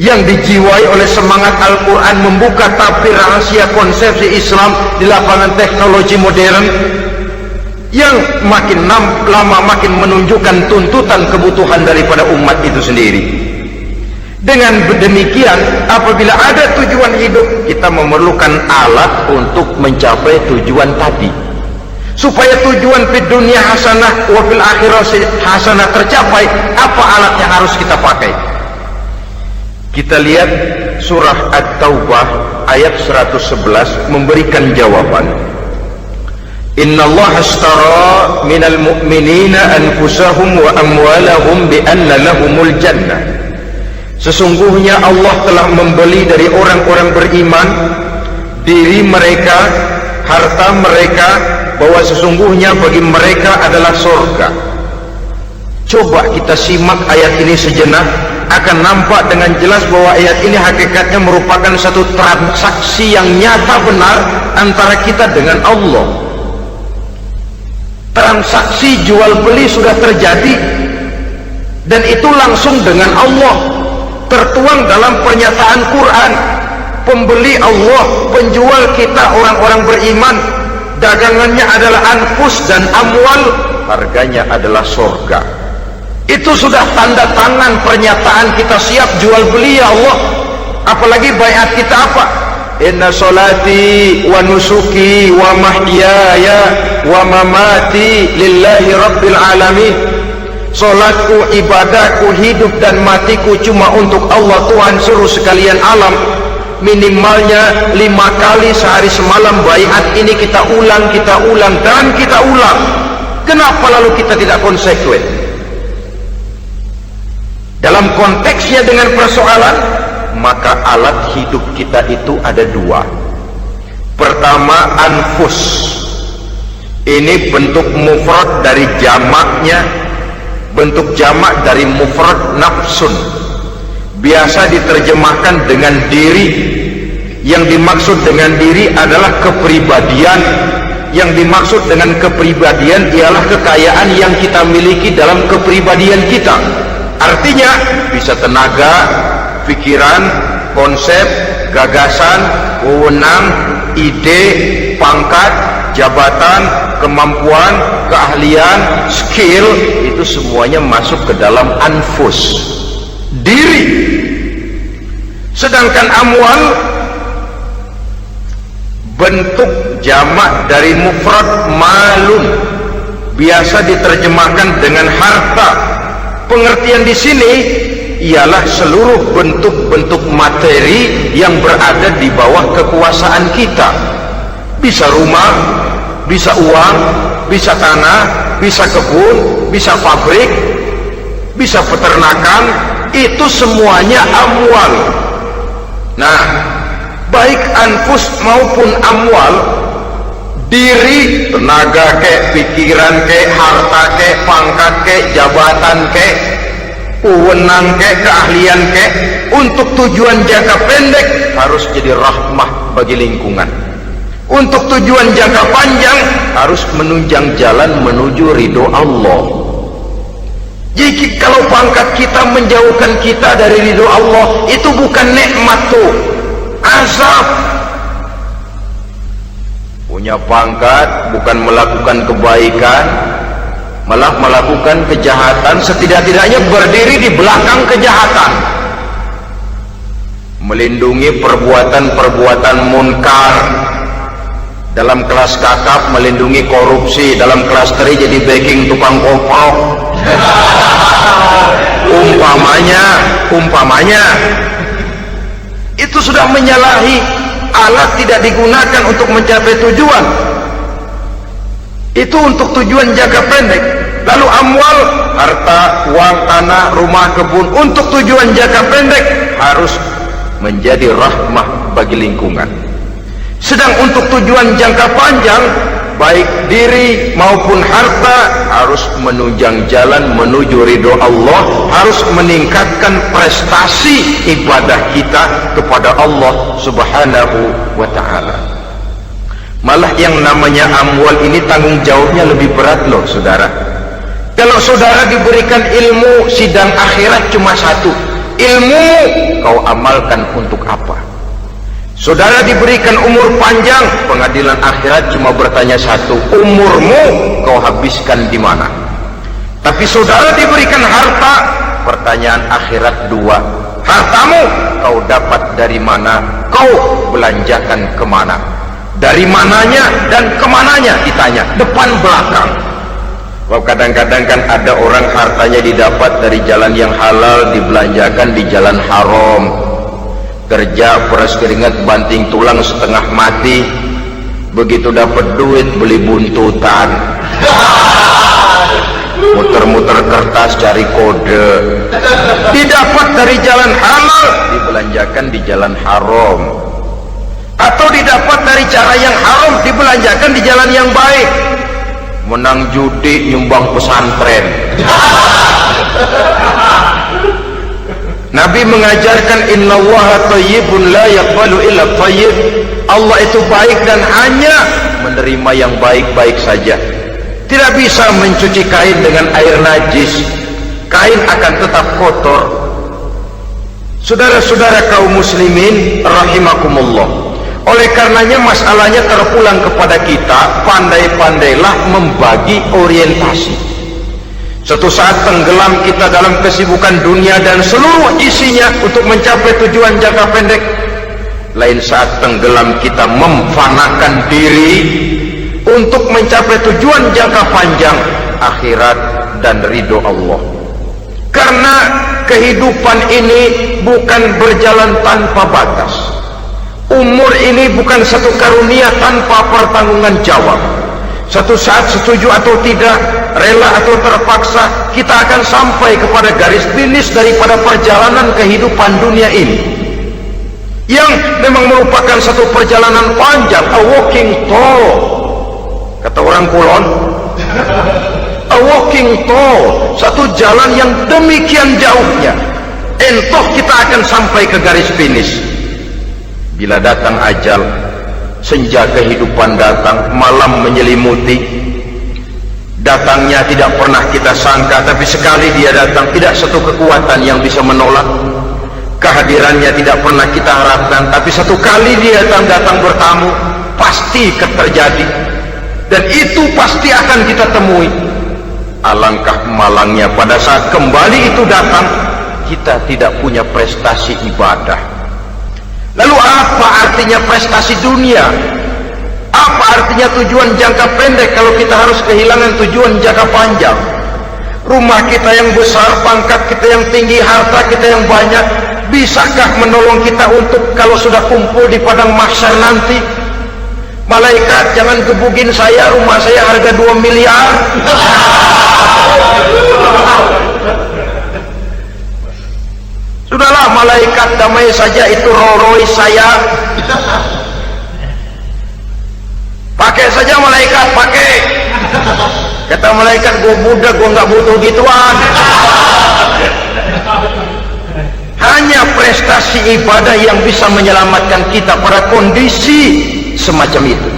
yang dijiwai oleh semangat Al-Quran membuka tabir rahasia konsepsi Islam di lapangan teknologi modern, yang makin lama makin menunjukkan tuntutan kebutuhan daripada umat itu sendiri. Dengan demikian, apabila ada tujuan hidup, kita memerlukan alat untuk mencapai tujuan tadi. Supaya tujuan fid dunya hasanah wa fil akhirati hasanah tercapai, apa alat yang harus kita pakai? Kita lihat surah At-Taubah ayat 111 memberikan jawaban. Innallaha ashtara minal mu'minina anfusahum wa amwalahum bi anna lahumul jannah. Sesungguhnya Allah telah membeli dari orang-orang beriman diri mereka, harta mereka, bahwa sesungguhnya bagi mereka adalah surga. Coba kita simak ayat ini sejenak, akan nampak dengan jelas bahwa ayat ini hakikatnya merupakan satu transaksi yang nyata benar antara kita dengan Allah. Transaksi jual beli sudah terjadi, dan itu langsung dengan Allah, tertuang dalam pernyataan Quran. Pembeli Allah, penjual kita orang-orang beriman, dagangannya adalah anfus dan amwal, harganya adalah surga. Itu sudah tanda tangan pernyataan kita siap jual beli ya Allah. Apalagi baiat kita apa? Inna solati wa nusuki wa mahyaya wa mamati lillahi rabbil alamin. Solatku, ibadahku, hidup dan matiku cuma untuk Allah Tuhan seluruh sekalian alam. Minimalnya 5 kali sehari semalam baiat ini kita ulang dan kita ulang. Kenapa lalu kita tidak konsekuen? Dalam konteksnya dengan persoalan, maka alat hidup kita itu ada 2. Pertama, anfus. Ini bentuk mufrad dari jamaknya, bentuk jamak dari mufrad nafsun. Biasa diterjemahkan dengan diri. Yang dimaksud dengan diri adalah kepribadian. Yang dimaksud dengan kepribadian ialah kekayaan yang kita miliki dalam kepribadian kita. Artinya bisa tenaga, pikiran, konsep, gagasan, wewenang, ide, pangkat, jabatan, kemampuan, keahlian, skill, itu semuanya masuk ke dalam anfus, diri. Sedangkan amwal bentuk jamak dari mufrad malun, biasa diterjemahkan dengan harta. Pengertian di sini ialah seluruh bentuk-bentuk materi yang berada di bawah kekuasaan kita. Bisa rumah, bisa uang, bisa tanah, bisa kebun, bisa pabrik, bisa peternakan, itu semuanya amwal. Nah, baik anfus maupun amwal, diri, tenaga kek, pikiran kek, harta kek, pangkat kek, jabatan kek, wewenang kek, keahlian kek, untuk tujuan jangka pendek harus jadi rahmah bagi lingkungan. Untuk tujuan jangka panjang harus menunjang jalan menuju ridho Allah. Jadi kalau pangkat kita menjauhkan kita dari ridho Allah, itu bukan nikmat tuh, azab. Punya pangkat bukan melakukan kebaikan, malah melakukan kejahatan, setidak-tidaknya berdiri di belakang kejahatan, melindungi perbuatan-perbuatan munkar. Dalam kelas kakap melindungi korupsi, dalam kelas teri jadi backing tukang kopok. umpamanya itu sudah menyalahi. Alat tidak digunakan untuk mencapai tujuan, itu untuk tujuan jangka pendek. Lalu amwal, harta, uang, tanah, rumah, kebun, untuk tujuan jangka pendek harus menjadi rahmah bagi lingkungan. Sedang untuk tujuan jangka panjang, baik diri maupun harta harus menunjang jalan menuju ridho Allah, harus meningkatkan prestasi ibadah kita kepada Allah Subhanahu wa ta'ala. Malah yang namanya amwal ini tanggung jawabnya lebih berat loh saudara. Kalau saudara diberikan ilmu, sidang akhirat cuma satu, ilmu kau amalkan untuk apa? Saudara diberikan umur panjang, pengadilan akhirat cuma bertanya satu, umurmu kau habiskan di mana? Tapi saudara diberikan harta, pertanyaan akhirat dua, hartamu kau dapat dari mana? Kau belanjakan kemana? Dari mananya dan kemananya ditanya, depan belakang. Kalau kadang-kadang kan ada orang hartanya didapat dari jalan yang halal, dibelanjakan di jalan haram. Kerja peras keringat banting tulang setengah mati, begitu dapat duit beli buntutan, muter-muter kertas cari kode. Didapat dari jalan halal, dibelanjakan di jalan haram, atau didapat dari cara yang haram, dibelanjakan di jalan yang baik. Menang judi, nyumbang pesantren. Nabi mengajarkan innallaha thayyibun la yaqbalu illa thayyib. Allah itu baik dan hanya menerima yang baik-baik saja. Tidak bisa mencuci kain dengan air najis. Kain akan tetap kotor. Saudara-saudara kaum muslimin rahimakumullah. Oleh karenanya masalahnya terpulang kepada kita, pandai-pandailah membagi orientasi. Suatu saat tenggelam kita dalam kesibukan dunia dan seluruh isinya untuk mencapai tujuan jangka pendek. Lain saat tenggelam kita memfanakan diri untuk mencapai tujuan jangka panjang, akhirat dan ridho Allah. Karena kehidupan ini bukan berjalan tanpa batas. Umur ini bukan satu karunia tanpa pertanggungan jawab. Satu saat setuju atau tidak, rela atau terpaksa, kita akan sampai kepada garis finish daripada perjalanan kehidupan dunia ini, yang memang merupakan satu perjalanan panjang, a walking tour, kata orang Kulon. A walking tour, satu jalan yang demikian jauhnya. Entoh kita akan sampai ke garis finish. Bila datang ajal, senja kehidupan datang, malam menyelimuti, Datangnya tidak pernah kita sangka, tapi sekali dia datang tidak satu kekuatan yang bisa menolak. Kehadirannya tidak pernah kita harapkan, tapi satu kali dia datang bertamu, pasti terjadi, dan itu pasti akan kita temui. Alangkah malangnya pada saat kembali itu datang, kita tidak punya prestasi ibadah. Lalu apa artinya prestasi dunia? Apa artinya tujuan jangka pendek kalau kita harus kehilangan tujuan jangka panjang? Rumah kita yang besar, pangkat kita yang tinggi, harta kita yang banyak, bisakah menolong kita untuk kalau sudah kumpul di padang mahsyar nanti? Malaikat, jangan gebugin saya, rumah saya harga 2 miliar. Sudahlah malaikat, damai saja, itu Rolls Royce saya. Pakai saja malaikat, pakai. Kata malaikat, gue budak, gue nggak butuh gituan. Hanya prestasi ibadah yang bisa menyelamatkan kita pada kondisi semacam itu.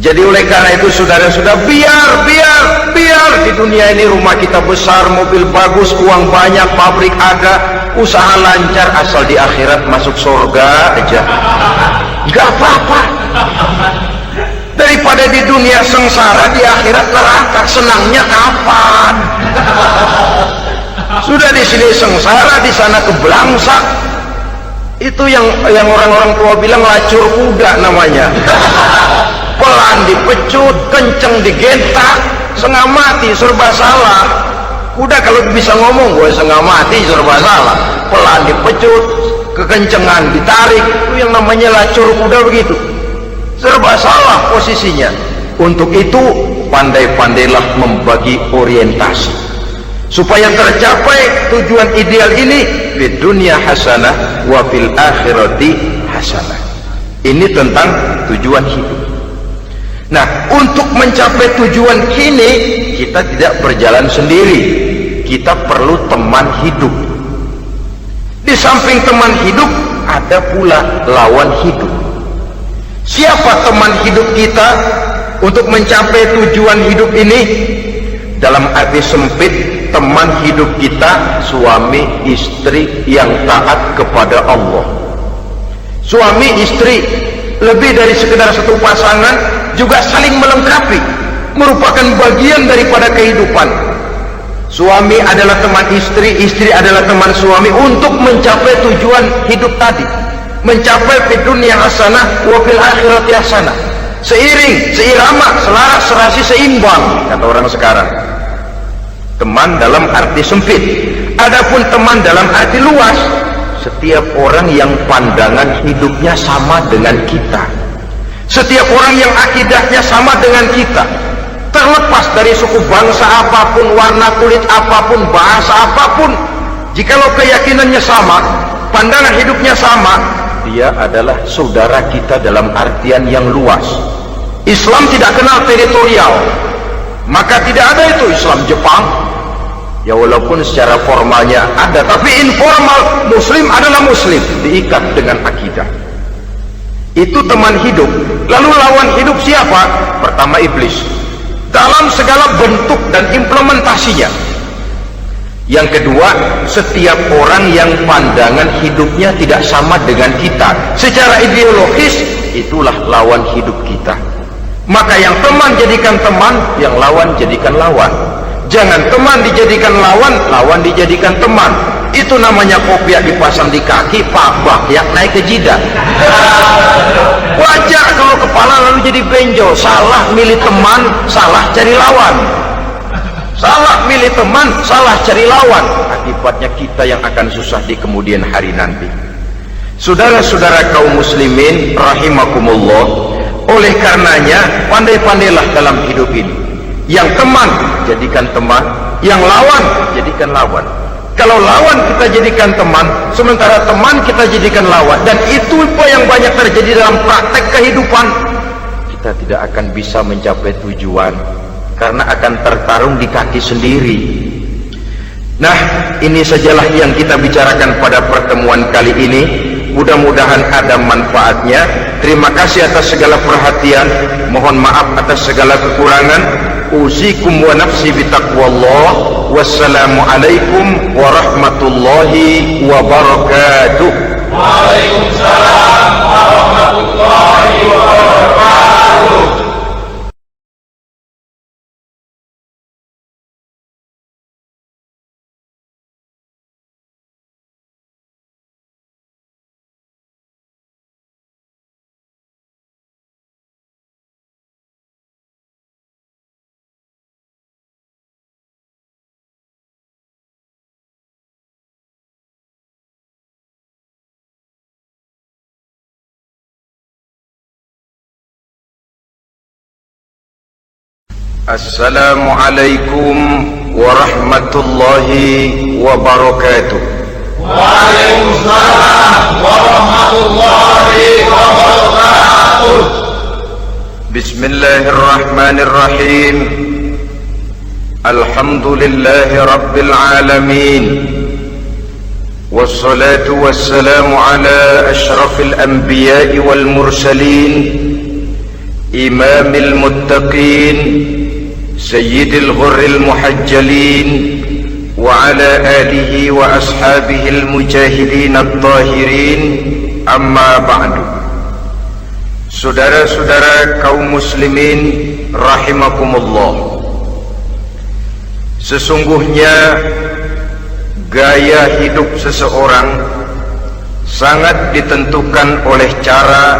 Jadi oleh karena itu saudara-saudara, biar di dunia ini rumah kita besar, mobil bagus, uang banyak, pabrik ada, usaha lancar, asal di akhirat masuk surga aja, nggak apa-apa. Daripada di dunia sengsara, di akhirat neraka, senangnya kapan? Sudah di sini sengsara, di sana kebelangsak. Itu yang orang-orang tua bilang lacur kuda namanya. Pelan dipecut, kenceng digentak, setengah mati, serba salah. Kuda kalau bisa ngomong, gue setengah mati, serba salah. Pelan dipecut, kekencengan ditarik, itu yang namanya lacur kuda begitu. Serba salah posisinya. Untuk itu pandai-pandailah membagi orientasi supaya tercapai tujuan ideal ini, di dunia hasanah wa fil akhirati hasanah. Ini tentang tujuan hidup. Nah, untuk mencapai tujuan ini kita tidak berjalan sendiri, kita perlu teman hidup. Di samping teman hidup ada pula lawan hidup. Siapa teman hidup kita untuk mencapai tujuan hidup ini? Dalam arti sempit, teman hidup kita suami istri yang taat kepada Allah. Suami istri lebih dari sekedar satu pasangan, juga saling melengkapi, merupakan bagian daripada kehidupan. Suami adalah teman istri, istri adalah teman suami untuk mencapai tujuan hidup tadi, mencapai fid dunya hasanah wa fil akhirati hasanah. Seiring, seirama, selaras, serasi, seimbang, kata orang sekarang. Teman dalam arti sempit. Adapun teman dalam arti luas, setiap orang yang pandangan hidupnya sama dengan kita, setiap orang yang akidahnya sama dengan kita, terlepas dari suku bangsa apapun, warna kulit apapun, bahasa apapun, jikalau keyakinannya sama, pandangan hidupnya sama, dia adalah saudara kita dalam artian yang luas. Islam tidak kenal teritorial, maka tidak ada itu Islam Jepang. Ya walaupun secara formalnya ada, tapi informal, muslim adalah muslim, diikat dengan akidah. Itu teman hidup. Lalu lawan hidup siapa? Pertama iblis, dalam segala bentuk dan implementasinya. Yang kedua, setiap orang yang pandangan hidupnya tidak sama dengan kita secara ideologis, itulah lawan hidup kita. Maka yang teman jadikan teman, yang lawan jadikan lawan. Jangan teman dijadikan lawan, lawan dijadikan teman. Itu namanya kopiah dipasang di kaki, pak ya naik ke jidat. Wajar kalau kepala lalu jadi benjol. Salah milih teman, salah cari lawan. Salah milih teman, salah cari lawan. Akibatnya kita yang akan susah di kemudian hari nanti. Saudara-saudara kaum muslimin rahimakumullah, oleh karenanya pandai-pandailah dalam hidup ini. Yang teman jadikan teman, yang lawan jadikan lawan. Kalau lawan kita jadikan teman, sementara teman kita jadikan lawan, dan itu yang banyak terjadi dalam praktek kehidupan, kita tidak akan bisa mencapai tujuan karena akan tertarung di kaki sendiri. Nah, ini sajalah yang kita bicarakan pada pertemuan kali ini. mudah-mudahan ada manfaatnya. Terima kasih atas segala perhatian, mohon maaf atas segala kekurangan. Uzikum wa nafsi bitaqwallah. Wassalamualaikum warahmatullahi wabarakatuh. Waalaikumsalam warahmatullahi wabarakatuh. Assalamualaikum warahmatullahi wabarakatuh. Waalaikumsalam warahmatullahi wabarakatuh. Bismillahirrahmanirrahim. Alhamdulillahi rabbil alamin. Wassalatu wassalamu ala ashrafil anbiya'i wal mursalin, imamil muttaqin, sayyidil ghurril muhajjalin, wa ala alihi wa ashabihil mujahidin at-tahirin, amma ba'du. Saudara-saudara kaum muslimin rahimakumullah, sesungguhnya gaya hidup seseorang sangat ditentukan oleh cara